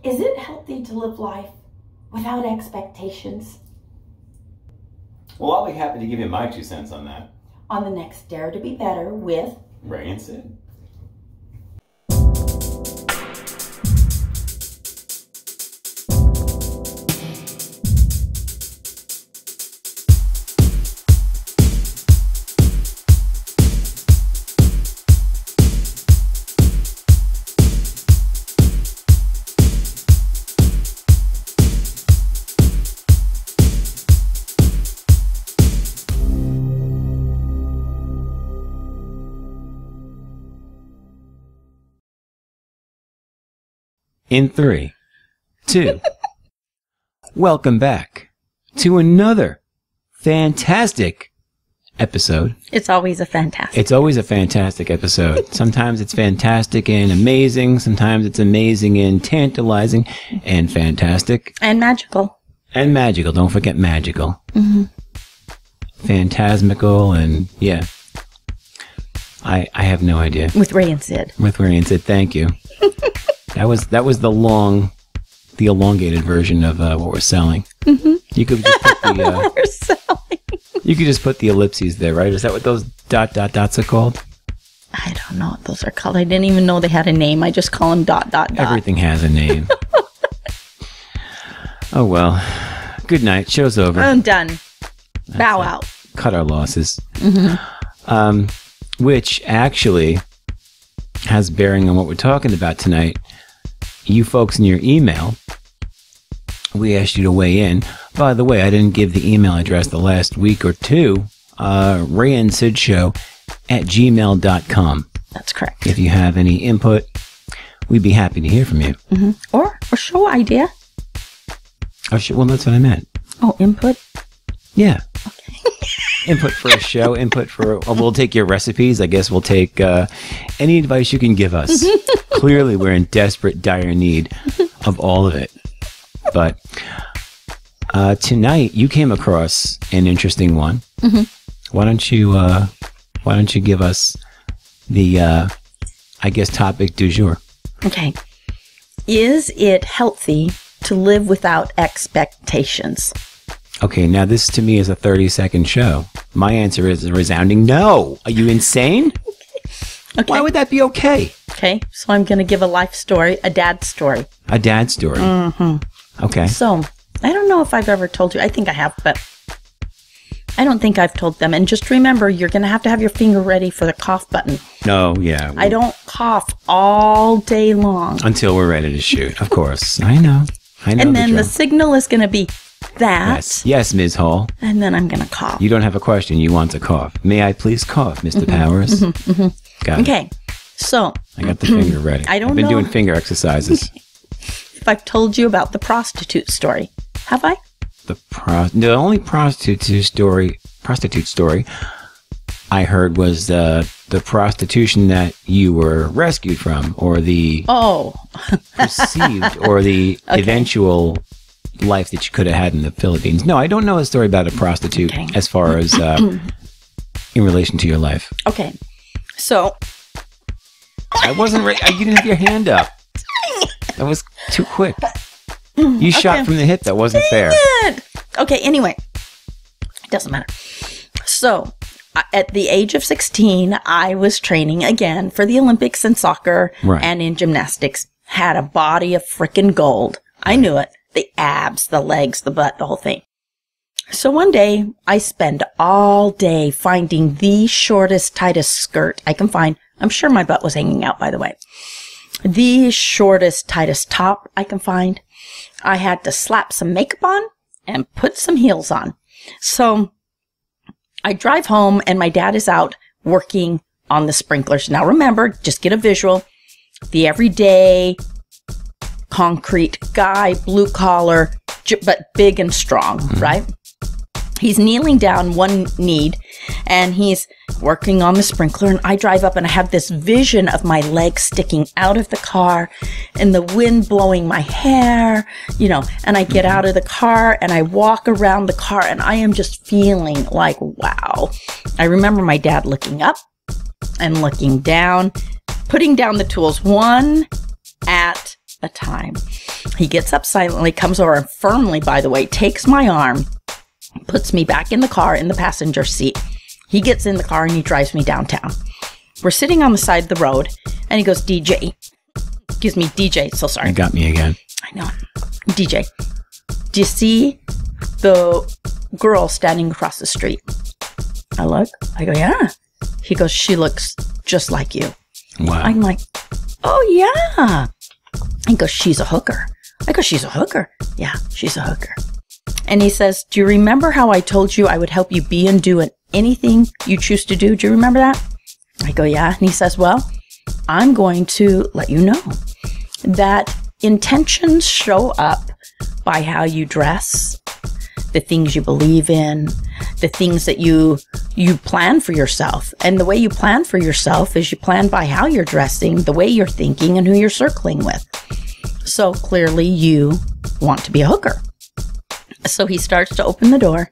Is it healthy to live life without expectations? Well, I'll be happy to give you my 2 cents on that. On the next Dare to Be Better with Ray and Sid. In 3, 2, welcome back to another fantastic episode. It's always a fantastic. It's always a fantastic episode. Sometimes it's fantastic and amazing. Sometimes it's amazing and tantalizing and fantastic. And magical. And magical. Don't forget magical. Mm-hmm. Phantasmical and yeah. I have no idea. With Ray and Sid. With Ray and Sid. Thank you. That was the elongated version of what we're selling. Mm-hmm. You could just put the we're selling. You could just put the ellipses there, right? Is that what those dots are called? I don't know what those are called. I didn't even know they had a name. I just call them ... Everything has a name. Oh well. Good night. Show's over. I'm done. Bow out. Cut our losses. Mm-hmm. Which actually has bearing on what we're talking about tonight. You folks in your email, we asked you to weigh in. By the way, I didn't give the email address the last week or two. RayandSidShow@gmail.com. That's correct. If you have any input, we'd be happy to hear from you. Mm-hmm. Or show idea. Well, that's what I meant. Oh, input? Yeah. Okay. Input for a show, input for... we'll take your recipes. I guess we'll take any advice you can give us. Clearly, we're in desperate, dire need of all of it. But tonight, you came across an interesting one. Mm-hmm. Why don't you give us the, I guess, topic du jour? Okay. Is it healthy to live without expectations? Okay, now this to me is a 30-second show. My answer is a resounding no. Are you insane? Okay. Why would that be okay? Okay, so I'm going to give a life story, a dad story. A dad story? Mm-hmm. Okay. So, I don't know if I've ever told you. I think I have, but I don't think I've told them. And just remember, you're going to have your finger ready for the cough button. No, yeah. I don't cough all day long. Until we're ready to shoot, of course. I know. And then the signal is going to be that. Yes, Ms. Hall. And then I'm going to cough. You don't have a question. You want to cough. May I please cough, Mr. Powers? Mm-hmm, mm-hmm. Got it. Okay. So. I got the finger ready. I've been doing finger exercises. If I've told you about the prostitute story. Have I? The only prostitute story I heard was the prostitution that you were rescued from, or the perceived, or the eventual life that you could have had in the Philippines. No, I don't know a story about a prostitute as far as in relation to your life. Okay, so I wasn't ready. You didn't have your hand up. That was too quick. You shot from the hip. That wasn't fair. Okay, anyway, it doesn't matter. So, at the age of 16, I was training again for the Olympics in soccer and in gymnastics. Had a body of frickin' gold. I knew it. The abs, the legs, the butt, the whole thing. So one day, I spend all day finding the shortest, tightest skirt I can find. I'm sure my butt was hanging out, by the way. The shortest, tightest top I can find. I had to slap some makeup on and put some heels on. So I drive home and my dad is out working on the sprinklers. Now remember, just get a visual. The everyday concrete guy, blue collar, but big and strong, right? He's kneeling down one knee and he's working on the sprinkler, and I drive up and I have this vision of my legs sticking out of the car and the wind blowing my hair, and I get out of the car and I walk around the car and I am just feeling like, wow. I remember my dad looking up and looking down, putting down the tools one at a time. He gets up silently, comes over and firmly, by the way, takes my arm, puts me back in the car in the passenger seat. He gets in the car and he drives me downtown. We're sitting on the side of the road and he goes, DJ, so sorry. You got me again. I know. DJ, do you see the girl standing across the street? I look. I go, yeah. He goes, she looks just like you. Wow. I'm like, oh, yeah. He goes, she's a hooker. I go, she's a hooker. Yeah, she's a hooker. And he says, do you remember how I told you I would help you be and do anything you choose to do? Do you remember that? I go, yeah. And he says, well, I'm going to let you know that intentions show up by how you dress, the things you believe in, the things that you plan for yourself. And the way you plan for yourself is you plan by how you're dressing, the way you're thinking, and who you're circling with. So clearly you want to be a hooker. So he starts to open the door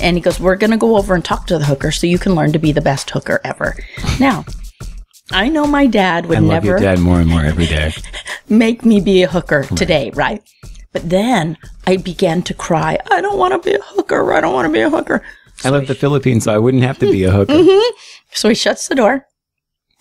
and he goes, we're going to go over and talk to the hooker so you can learn to be the best hooker ever. Now, I know my dad would never... I love your dad more and more every day. ...make me be a hooker today, right? But then I began to cry. I don't want to be a hooker. I don't want to be a hooker. So I love the Philippines, so I wouldn't have to be a hooker. So he shuts the door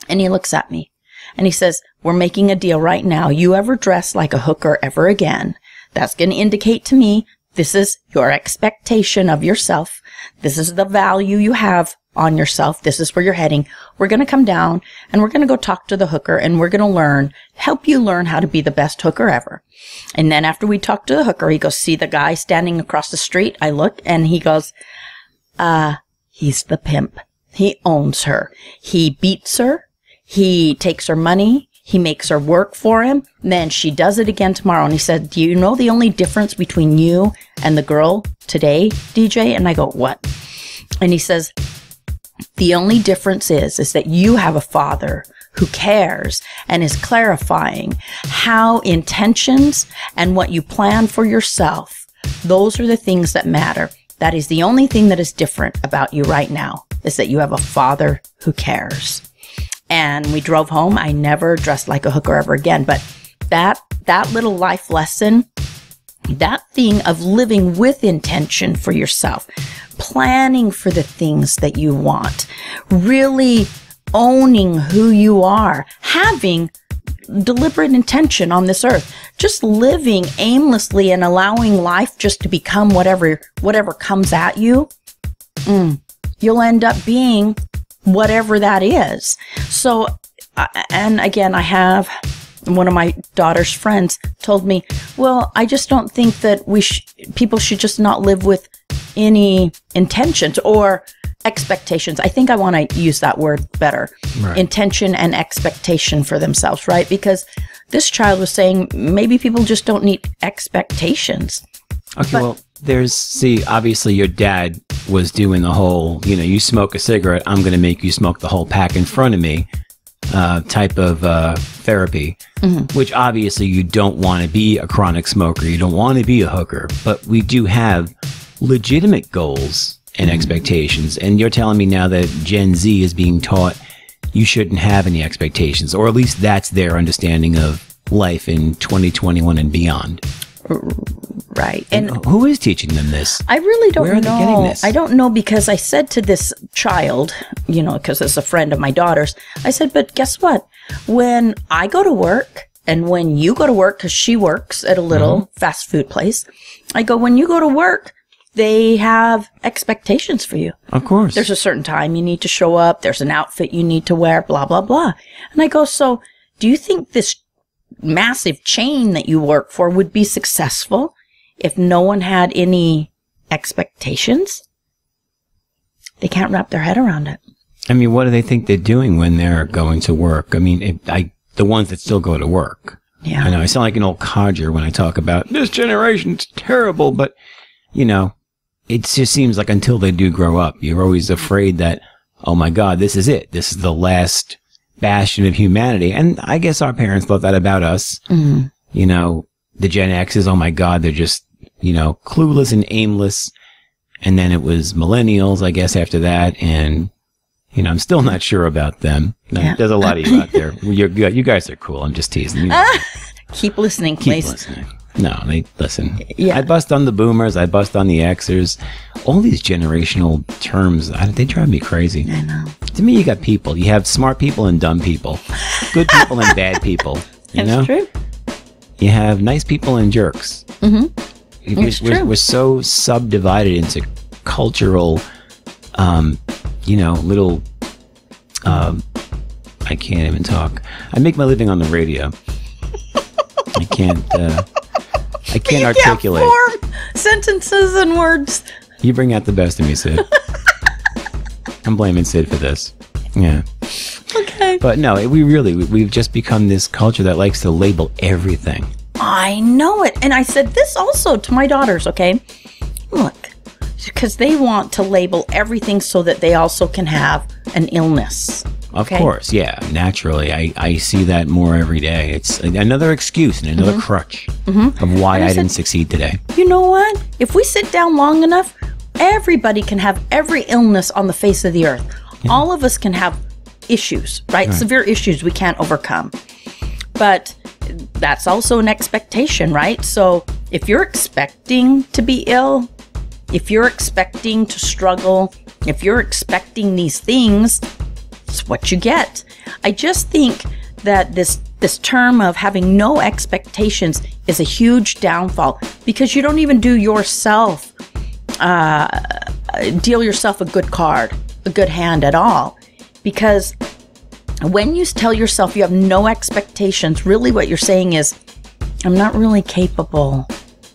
and he looks at me and he says, we're making a deal right now. You ever dress like a hooker ever again, that's going to indicate to me this is your expectation of yourself. This is the value you have on yourself. This is where you're heading. We're going to come down and we're going to go talk to the hooker and we're going to help you learn how to be the best hooker ever. And then after we talk to the hooker, he goes, see the guy standing across the street? I look and he goes, he's the pimp. He owns her. He beats her. He takes her money. He makes her work for him. And then she does it again tomorrow. And he said, do you know the only difference between you and the girl today, DJ? And I go, what? And he says, the only difference is that you have a father who cares and is clarifying how intentions and what you plan for yourself, those are the things that matter. That is the only thing that is different about you right now, is that you have a father who cares. And we drove home. I never dressed like a hooker ever again. But that little life lesson, that thing of living with intention for yourself, planning for the things that you want, really owning who you are, having deliberate intention on this earth, just living aimlessly and allowing life just to become whatever comes at you, you'll end up being whatever that is. So, and again, I have one of my daughter's friends told me, well, I just don't think that people should just not live with any intentions or expectations. I think I want to use that word better. Right. Intention and expectation for themselves, right? Because this child was saying maybe people just don't need expectations. Okay, well, obviously your dad was doing the whole, you smoke a cigarette, I'm going to make you smoke the whole pack in front of me type of therapy, which obviously you don't want to be a chronic smoker. You don't want to be a hooker, but we do have legitimate goals and expectations. And you're telling me now that Gen Z is being taught you shouldn't have any expectations, or at least that's their understanding of life in 2021 and beyond. Right. And who is teaching them this? I really don't know. Where are they getting this? I don't know, because I said to this child, because it's a friend of my daughter's, I said, but guess what? When I go to work and when you go to work, because she works at a little fast food place, I go, when you go to work, they have expectations for you. Of course. There's a certain time you need to show up. There's an outfit you need to wear, blah, blah, blah. And I go, so do you think this massive chain that you work for would be successful if no one had any expectations? They can't wrap their head around it. I mean, what do they think they're doing when they're going to work? I mean, the ones that still go to work. Yeah. I know I sound like an old codger when I talk about this generation's terrible, but it just seems like until they do grow up, you're always afraid that, oh my God, this is it. This is the last bastion of humanity. And I guess our parents thought that about us. The Gen X's, oh my God, they're just, clueless and aimless. And then it was millennials, I guess, after that. And, I'm still not sure about them. Yeah. There's a lot of you out there. You're good. You guys are cool. I'm just teasing you. Keep listening, please. Keep listening. No, listen. Yeah. I bust on the boomers. I bust on the Xers. All these generational terms, they drive me crazy. I know. To me, you got people. You have smart people and dumb people. Good people and bad people. That's true. You have nice people and jerks. Mm-hmm. We're so subdivided into cultural, little... I can't even talk. I make my living on the radio. I can't articulate. Form sentences and words. You bring out the best of me, Sid. I'm blaming Sid for this. Yeah. Okay. But no, we've just become this culture that likes to label everything. I know it. And I said this also to my daughters, okay? Look, because they want to label everything so that they also can have an illness. Of course, yeah, naturally. I see that more every day. It's another excuse and another crutch of why I didn't succeed today. You know what? If we sit down long enough, everybody can have every illness on the face of the earth. Yeah. All of us can have issues, right? Severe issues we can't overcome. But that's also an expectation, right? So if you're expecting to be ill, if you're expecting to struggle, if you're expecting these things, it's what you get. I just think that this term of having no expectations is a huge downfall, because you don't even do yourself, deal yourself a good card, a good hand at all. Because when you tell yourself you have no expectations, really what you're saying is, I'm not really capable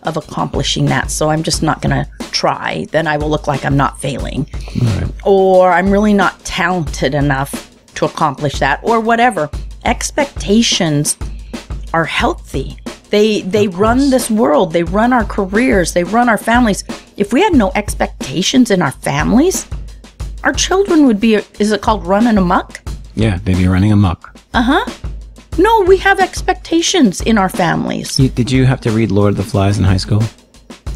of accomplishing that, so I'm just not going to try. Then I will look like I'm not failing. Right. Or I'm really not talented enough to accomplish that, or whatever. Expectations are healthy. They run this world. They run our careers. They run our families. If we had no expectations in our families, our children would be, is it called running amok? Yeah, they'd be running amok. Uh-huh. No, we have expectations in our families. Did you have to read Lord of the Flies in high school?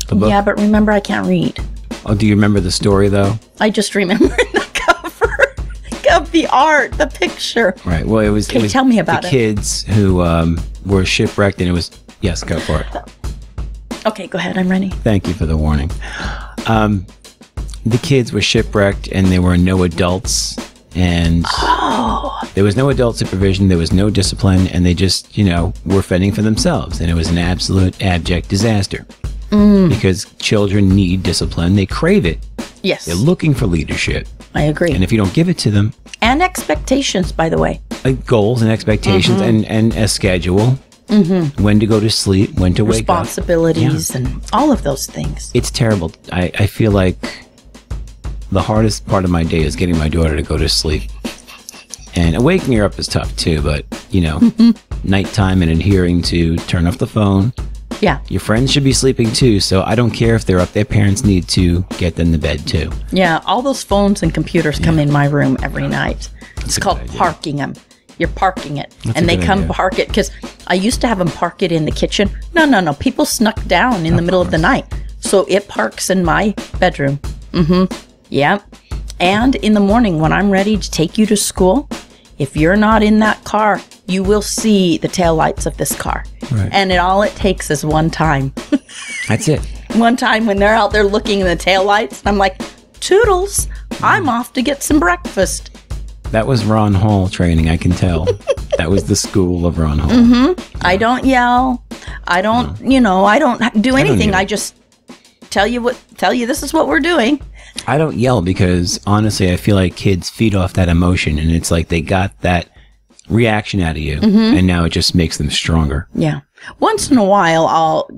The book? Yeah, but remember, I can't read. Oh, do you remember the story, though? I just remember the cover of the art, the picture. Right. Well, it was... tell me about the kids who were shipwrecked, and it was... Yes, go for it. Okay, go ahead. I'm ready. Thank you for the warning. The kids were shipwrecked, and there were no adults, and there was no adult supervision, there was no discipline, and they just, were fending for themselves, and it was an absolute abject disaster. Because children need discipline. They crave it. Yes. They're looking for leadership. I agree. And if you don't give it to them... And expectations, by the way. Goals and expectations and a schedule. When to go to sleep, when to wake up. Responsibilities and all of those things. It's terrible. I feel like the hardest part of my day is getting my daughter to go to sleep. And waking her up is tough too, but, nighttime and adhering to turn off the phone. Yeah. Your friends should be sleeping too, so I don't care if they're up. Their parents need to get them to bed too. Yeah, all those phones and computers come in my room every night. It's called parking them. You're parking it. And they come park it, because I used to have them park it in the kitchen. No. People snuck down in the middle of the night. So it parks in my bedroom. Yeah. And in the morning when I'm ready to take you to school, if you're not in that car, you will see the taillights of this car. Right. And all it takes is one time. That's it. One time when they're out there looking in the taillights, I'm like, toodles, I'm off to get some breakfast. That was Ron Hall training, I can tell. That was the school of Ron Hall. Yeah. I don't yell. I don't, I don't do anything. I just tell you this is what we're doing. I don't yell because, honestly, I feel like kids feed off that emotion, and it's like they got that reaction out of you, and now it just makes them stronger. Yeah. Once in a while, I'll,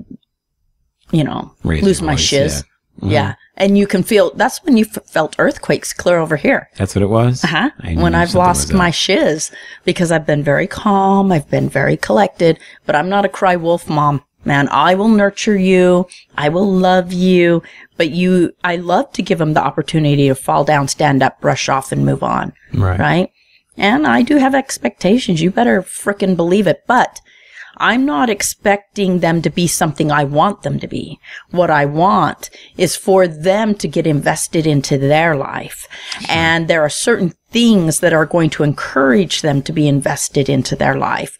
lose my shiz. Yeah. And you can feel, that's when you felt earthquakes clear over here. That's what it was? When I've lost my shiz, because I've been very calm, I've been very collected, but I'm not a cry wolf mom. Man, I will nurture you. I will love you. But I love to give them the opportunity to fall down, stand up, brush off, and move on. Right? And I do have expectations. You better frickin' believe it. But I'm not expecting them to be something I want them to be. What I want is for them to get invested into their life. And there are certain things that are going to encourage them to be invested into their life.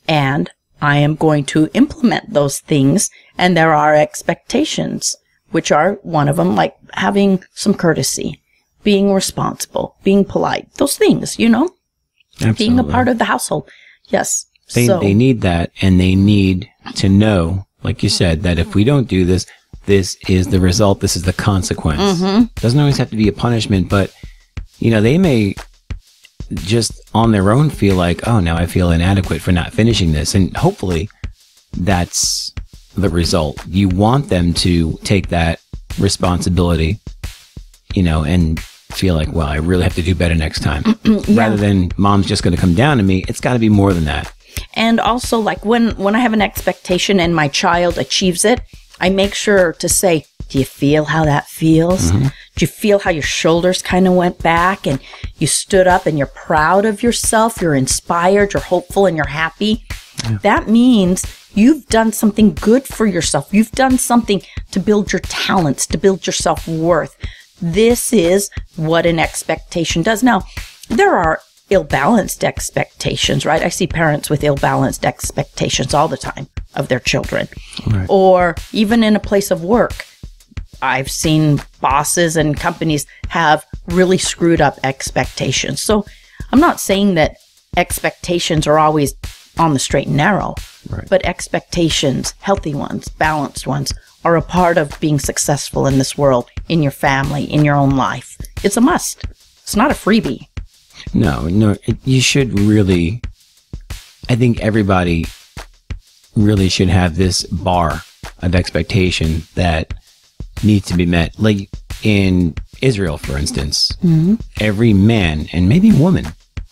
And I am going to implement those things, and there are expectations, which are one of them, like having some courtesy, being responsible, being polite, those things, you know, Absolutely. being a part of the household. Yes. They need that, and they need to know, like you said, that if we don't do this, this is the result, this is the consequence. Mm-hmm. Doesn't always have to be a punishment, but, you know, they may just on their own feel like, oh, now I feel inadequate for not finishing this. And hopefully that's the result. You want them to take that responsibility, you know, and feel like, well, I really have to do better next time. Rather than mom's just going to come down to me. It's got to be more than that. And also, like when I have an expectation and my child achieves it, I make sure to say, do you feel how that feels? Mm-hmm. Do you feel how your shoulders kind of went back and you stood up and you're proud of yourself? You're inspired, you're hopeful, and you're happy. Yeah. That means you've done something good for yourself. You've done something to build your talents, to build your self-worth. This is what an expectation does. Now, there are ill-balanced expectations, right? I see parents with ill-balanced expectations all the time of their children. Right. Or even in a place of work. I've seen bosses and companies have really screwed up expectations. So I'm not saying that expectations are always on the straight and narrow, right. But expectations, healthy ones, balanced ones, are a part of being successful in this world, in your family, in your own life. It's a must. It's not a freebie. No, you should really, I think everybody really should have this bar of expectation that needs to be met. Like in Israel, for instance, mm-hmm. every man and maybe woman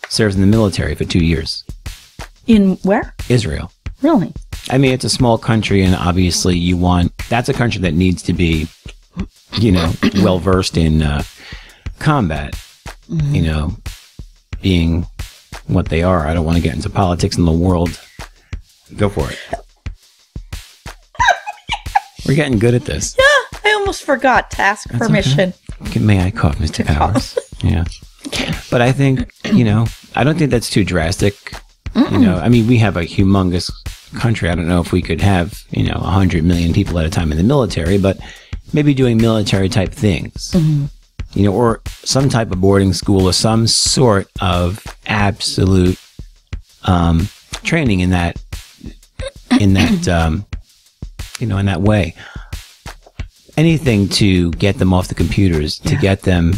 serves in the military for 2 years. In where? Israel. Really? I mean, it's a small country, and obviously that's a country that needs to be, you know, well versed in combat, mm-hmm. you know, being what they are. I don't want to get into politics in the world. Go for it. We're getting good at this. Yeah. I almost forgot to ask permission. Okay. May I cough, Mr. Powers? Yeah. But I think, you know, I don't think that's too drastic. Mm-mm. You know, I mean, we have a humongous country. I don't know if we could have, you know, 100 million people at a time in the military, but maybe doing military type things, mm-hmm. you know, or some type of boarding school or some sort of absolute training in that, you know, in that way. Anything to get them off the computers, to get them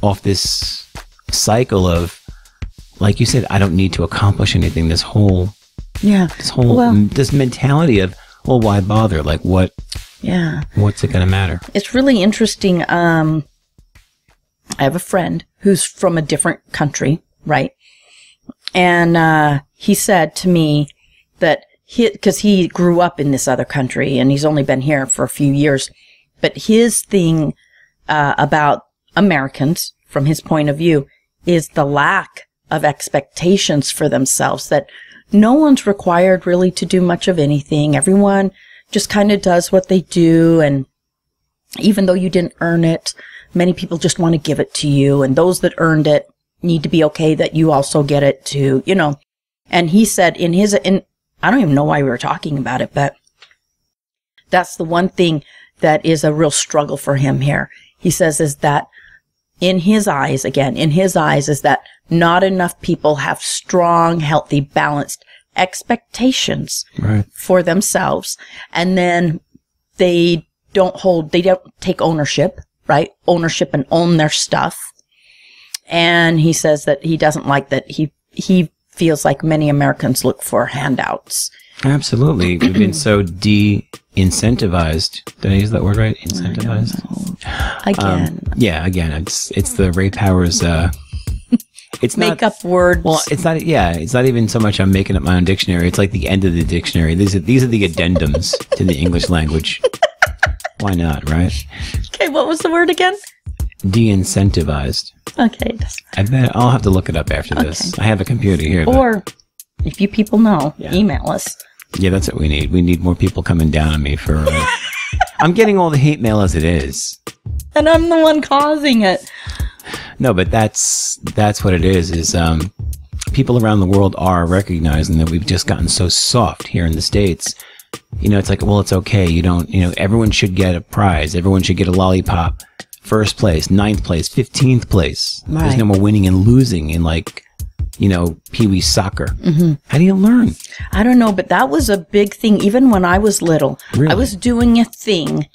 off this cycle of, like you said, I don't need to accomplish anything. This whole mentality of, well, why bother? Like what? Yeah. What's it going to matter? It's really interesting. I have a friend who's from a different country, right? And he said to me that because he grew up in this other country and he's only been here for a few years. But his thing about Americans, from his point of view, is the lack of expectations for themselves, that no one's required really to do much of anything. Everyone just kind of does what they do. And even though you didn't earn it, many people just want to give it to you. And those that earned it need to be okay that you also get it too, you know. And he said I don't even know why we were talking about it, but that's the one thing that is a real struggle for him here. He says is that in his eyes, is that not enough people have strong, healthy, balanced expectations for themselves. And then they don't take ownership, right? Ownership and own their stuff. And he says that he doesn't like that. He feels like many Americans look for handouts. Absolutely. We've been so de-incentivized. Did I use that word right? Incentivized? Again. It's the Ray Powers, it's make up words. Well, it's not even so much I'm making up my own dictionary. It's like the end of the dictionary. These are the addendums to the English language. Why not, right? Okay, what was the word again? De-incentivized. Okay. I bet I'll have to look it up after this. I have a computer here. Or if you people know, email us. Yeah, that's what we need. We need more people coming down on me for... I'm getting all the hate mail as it is. And I'm the one causing it. No, but that's what it is people around the world are recognizing that we've just gotten so soft here in the States. You know, it's like, well, it's okay. You don't, you know, everyone should get a prize. Everyone should get a lollipop. First place, 9th place, 15th place. Right. There's no more winning and losing in, like, you know, Pee-wee soccer. Mm-hmm. How do you learn? I don't know, but that was a big thing. Even when I was little, really? I was doing a thing.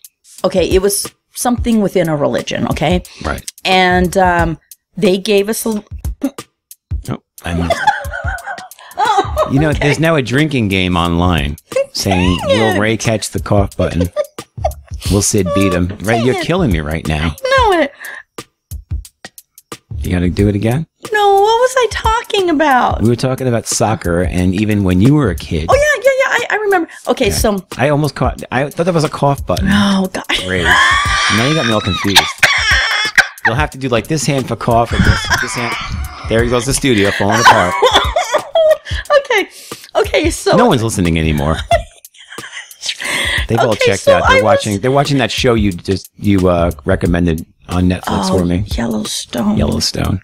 Okay, it was something within a religion, okay? Right. And they gave us a... Oh, I missed it. You know, there's now a drinking game online saying, will Ray catch the cough button? Will Sid beat him? Right, you're killing me right now. No, you gotta do it again? No, what was I talking about? We were talking about soccer, and even when you were a kid. Oh, yeah, I remember. Okay, yeah. So... I almost caught... I thought that was a cough button. Oh, God. Ray. Now you got me all confused. You'll have to do, like, this hand for cough and this hand... There goes the studio falling apart. Okay, so... No one's listening anymore. They've all checked out. They're watching that show you recommended on Netflix for me. Yellowstone.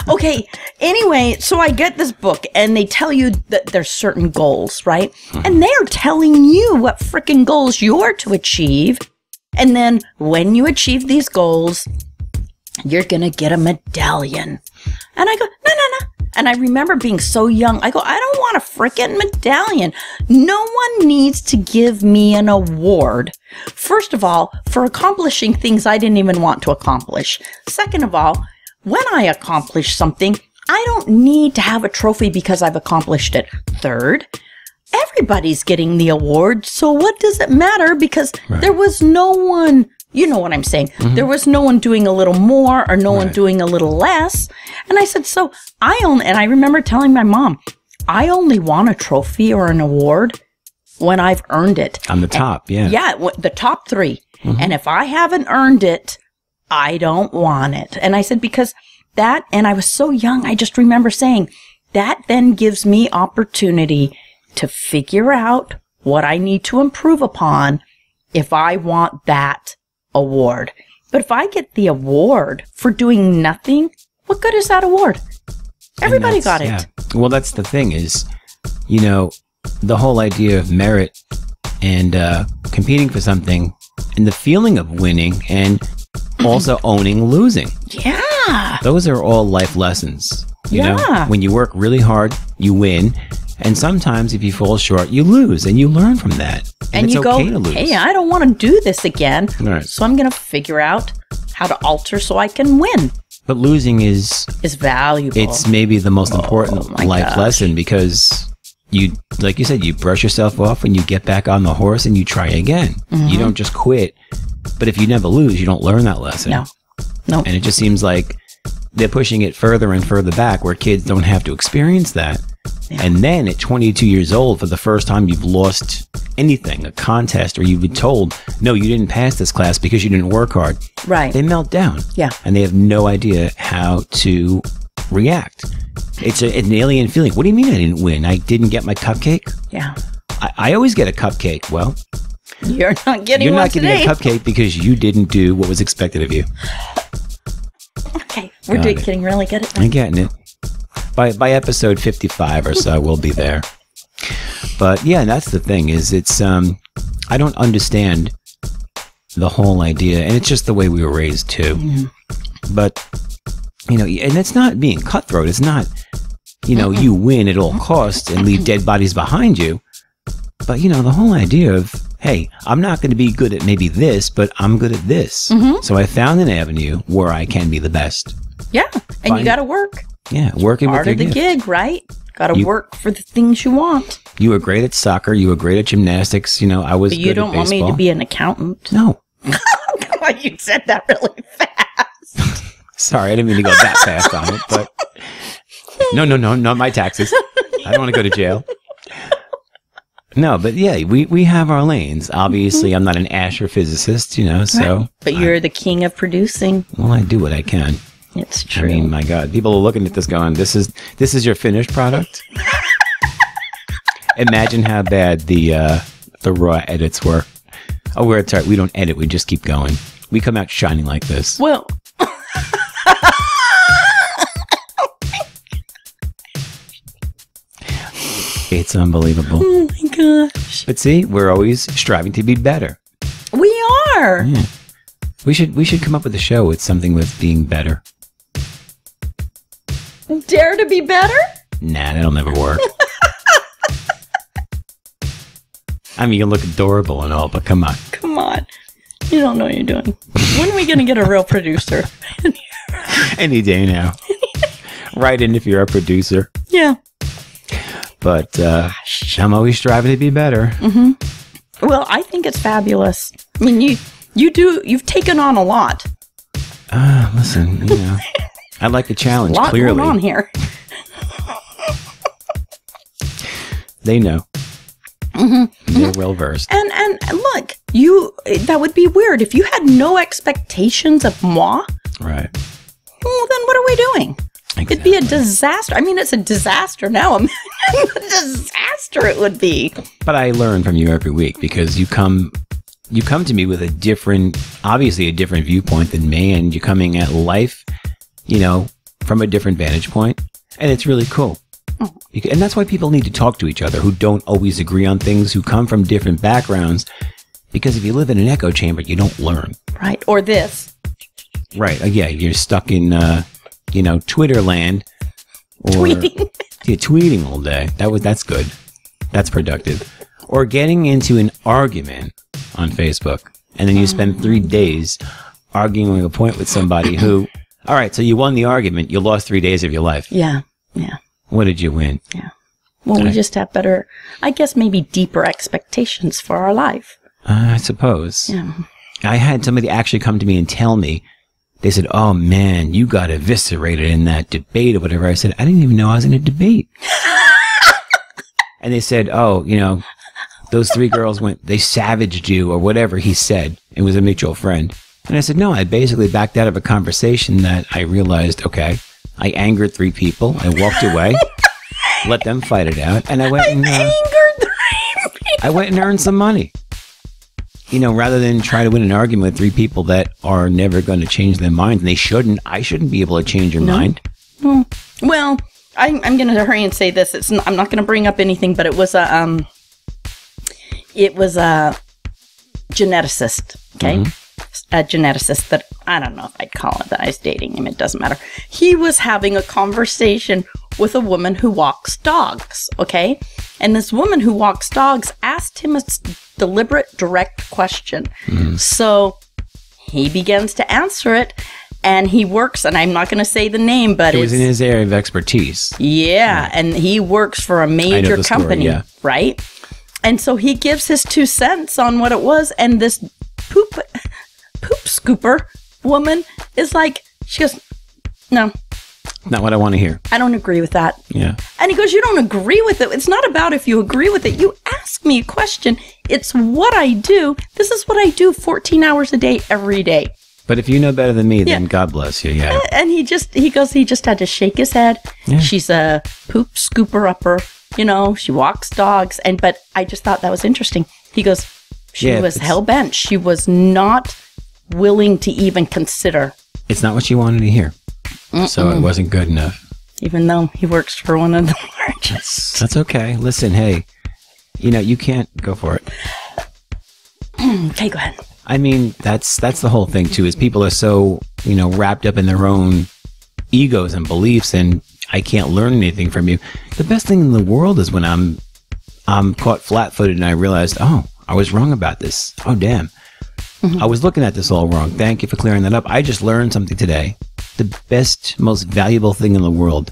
Okay. Anyway, so I get this book and they tell you that there's certain goals, right? Mm-hmm. And they're telling you what freaking goals you're to achieve. And then when you achieve these goals, you're going to get a medallion. And I go, no. And I remember being so young. I go, I don't want a freaking medallion. No one needs to give me an award. First of all, for accomplishing things I didn't even want to accomplish. Second of all, when I accomplish something, I don't need to have a trophy because I've accomplished it. Third, everybody's getting the award. So what does it matter? Because there was no one... You know what I'm saying? Mm-hmm. There was no one doing a little more or no one doing a little less. And I said, so and I remember telling my mom, I only want a trophy or an award when I've earned it. I'm the top, yeah. Yeah, the top 3. Mm-hmm. And if I haven't earned it, I don't want it. And I said, because that, and I was so young, I just remember saying, that then gives me opportunity to figure out what I need to improve upon if I want that award. But if I get the award for doing nothing, what good is that award? Everybody got it. Yeah. Well, that's the thing is, you know, the whole idea of merit and competing for something and the feeling of winning and also owning losing. Yeah. Those are all life lessons. You know, when you work really hard, you win. And sometimes if you fall short, you lose and you learn from that. And you go, hey, I don't want to do this again. Right. So I'm going to figure out how to alter so I can win. But losing is valuable. It's maybe the most important life lesson because you, like you said, you brush yourself off and you get back on the horse and you try again. Mm-hmm. You don't just quit. But if you never lose, you don't learn that lesson. No. And it just seems like they're pushing it further and further back where kids don't have to experience that. Yeah. And then at 22 years old, for the first time you've lost anything, a contest, or you've been told, no, you didn't pass this class because you didn't work hard. Right. They melt down. Yeah. And they have no idea how to react. It's an alien feeling. What do you mean I didn't win? I didn't get my cupcake? Yeah. I always get a cupcake. Well, you're not getting a cupcake because you didn't do what was expected of you. Okay. We're getting really good at that. I'm getting it. By episode 55 or so, we'll be there. But yeah, that's the thing is it's, I don't understand the whole idea. And it's just the way we were raised too. Mm-hmm. But, you know, and it's not being cutthroat. It's not, you know, you win at all costs and leave dead bodies behind you. But, you know, the whole idea of, hey, I'm not going to be good at maybe this, but I'm good at this. Mm-hmm. So I found an avenue where I can be the best. Yeah. And you got to work. Yeah, working with your gift. Part of the gig, right? Got to work for the things you want. You were great at soccer. You were great at gymnastics. You know, I was. But you don't want me to be an accountant. No. Come on, you said that really fast. Sorry, I didn't mean to go that fast on it, but no, not my taxes. I don't want to go to jail. No, but yeah, we have our lanes. Obviously, I'm not an astrophysicist, you know, so. Right. But you're the king of producing. Well, I do what I can. It's true. I mean, my God, people are looking at this going, this is your finished product? Imagine how bad the raw edits were. Oh, it's all right. We don't edit. We just keep going. We come out shining like this. Well. It's unbelievable. Oh my gosh. But see, we're always striving to be better. We are. Yeah. We should come up with a show with something with being better. Dare to be better? Nah, that'll never work. I mean, you look adorable and all, but come on. Come on. You don't know what you're doing. When are we going to get a real producer? Any day now. Write in if you're a producer. Yeah. But I'm always striving to be better. Mm-hmm. Well, I think it's fabulous. I mean, you've taken on a lot. Listen, I like the challenge, a lot clearly. Going on here. They know. Mm-hmm. They're well versed. And look, that would be weird if you had no expectations of moi. Right. Well, then what are we doing? Exactly. It'd be a disaster. I mean, it's a disaster now. A disaster it would be. But I learn from you every week because you come to me with obviously a different viewpoint than me, and you're coming at life, from a different vantage point, and it's really cool. Oh. And that's why people need to talk to each other who don't always agree on things, who come from different backgrounds, because if you live in an echo chamber, you don't learn. Right. Or this. Right. Yeah, you're stuck in, Twitter land. Or, tweeting. Yeah, tweeting all day. That's good. That's productive. Or getting into an argument on Facebook, and then you spend 3 days arguing a point with somebody who, all right, so you won the argument, you lost 3 days of your life. Yeah, yeah. What did you win? Yeah. Well, we just have better, I guess maybe deeper expectations for our life. I suppose. Yeah. I had somebody actually come to me and tell me, they said, oh man, you got eviscerated in that debate or whatever. I said, I didn't even know I was in a debate. And they said, oh, those 3 girls they savaged you or whatever he said. It was a mutual friend. And I said, no, I basically backed out of a conversation that I realized, okay, I angered 3 people. I walked away, let them fight it out. And I went and angered 3 people. I went and earned some money. Rather than try to win an argument with 3 people that are never going to change their mind, and I shouldn't be able to change your mind. Well, I'm going to hurry and say this. I'm not going to bring up anything, but it was a geneticist. Okay. Mm-hmm. A geneticist that I don't know if I'd call it that. I was dating him. It doesn't matter. He was having a conversation with a woman who walks dogs. Okay. And this woman who walks dogs asked him a deliberate, direct question. Mm. So he begins to answer it, and he works, and I'm not going to say the name, but it was in his area of expertise. Yeah. And he works for a major company, story, yeah. Right? And so he gives his 2 cents on what it was, and this poop scooper woman is like, she goes, no. Not what I want to hear. I don't agree with that. Yeah. And he goes, you don't agree with it. It's not about if you agree with it. You ask me a question. It's what I do. This is what I do 14 hours a day, every day. But if you know better than me, then God bless you. Yeah. And he just had to shake his head. Yeah. She's a poop scooper upper. She walks dogs. But I just thought that was interesting. He goes, she was hell bent. She was not willing to even consider. It's not what she wanted to hear. Mm-mm. So it wasn't good enough. Even though he works for one of the largest. That's okay. Listen, hey, you can't go for it. Okay, go ahead. I mean, that's the whole thing too, is people are so, wrapped up in their own egos and beliefs, and I can't learn anything from you. The best thing in the world is when I'm caught flat-footed and I realized, oh, I was wrong about this. Oh, damn. Mm-hmm. I was looking at this all wrong. Thank you for clearing that up. I just learned something today. The best, most valuable thing in the world,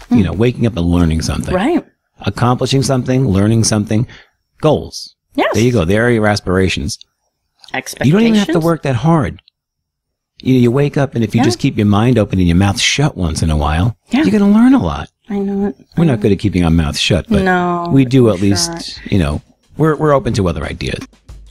waking up and learning something. Right. Accomplishing something, learning something. Goals. Yes. There you go. There are your aspirations. Expectations. You don't even have to work that hard. You wake up, and if you just keep your mind open and your mouth shut once in a while, you're going to learn a lot. I know it. We're not good at keeping our mouths shut, but we do at least, we're open to other ideas.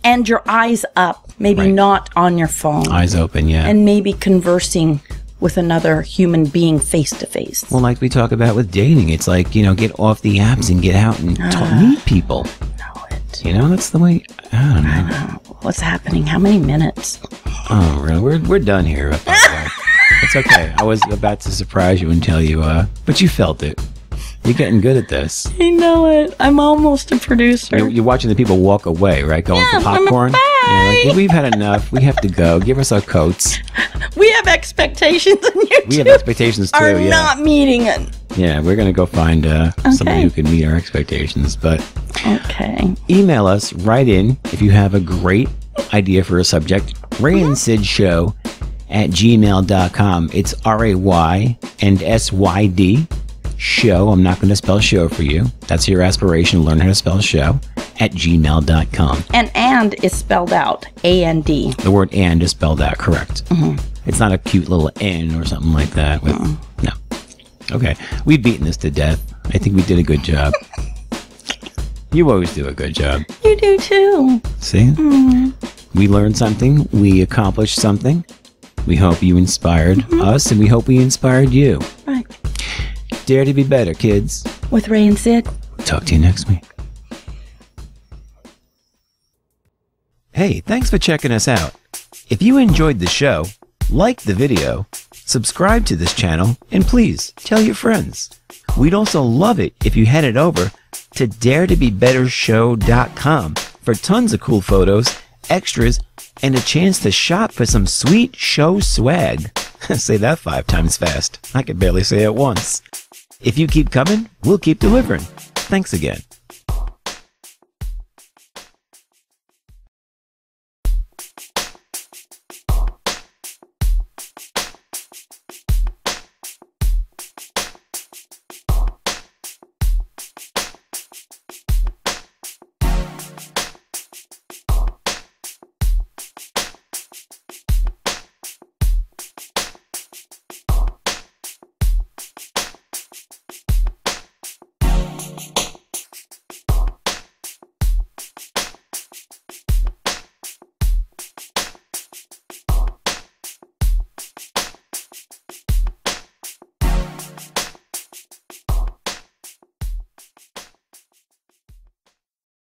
And your eyes up, maybe not on your phone. Eyes open, yeah. And maybe conversing with another human being face to face. Well, like we talk about with dating, it's like, get off the apps and get out and meet people. Know it. That's the way, I don't know. What's happening? How many minutes? Oh, really? We're done here, by the way. It's okay. I was about to surprise you and tell you, but you felt it. You're getting good at this. I know it. I'm almost a producer. You're watching the people walk away, right? Going for popcorn. Like, yeah, we've had enough. We have to go. Give us our coats. We have expectations, and you We have expectations too. Are not meeting it. Yeah, we're gonna go find somebody who can meet our expectations. But email us right in if you have a great idea for a subject. Ray and Sid Show at gmail.com. It's RAY and SYD show. I'm not going to spell show for you. That's your aspiration. Learn how to spell show at gmail.com. And is spelled out. A-N-D. The word and is spelled out, correct. It's not a cute little N or something like that. No. Okay. We've beaten this to death. I think we did a good job. You always do a good job. You do too. See? We learned something. We accomplished something. We hope you inspired us, and we hope we inspired you. Right. Dare to be better, kids. With Ray and Sid. Talk to you next week. Hey, thanks for checking us out. If you enjoyed the show, like the video, subscribe to this channel, and please tell your friends. We'd also love it if you headed over to daretobebettershow.com for tons of cool photos, extras, and a chance to shop for some sweet show swag. Say that 5 times fast. I can barely say it once. If you keep coming, we'll keep delivering. Thanks again.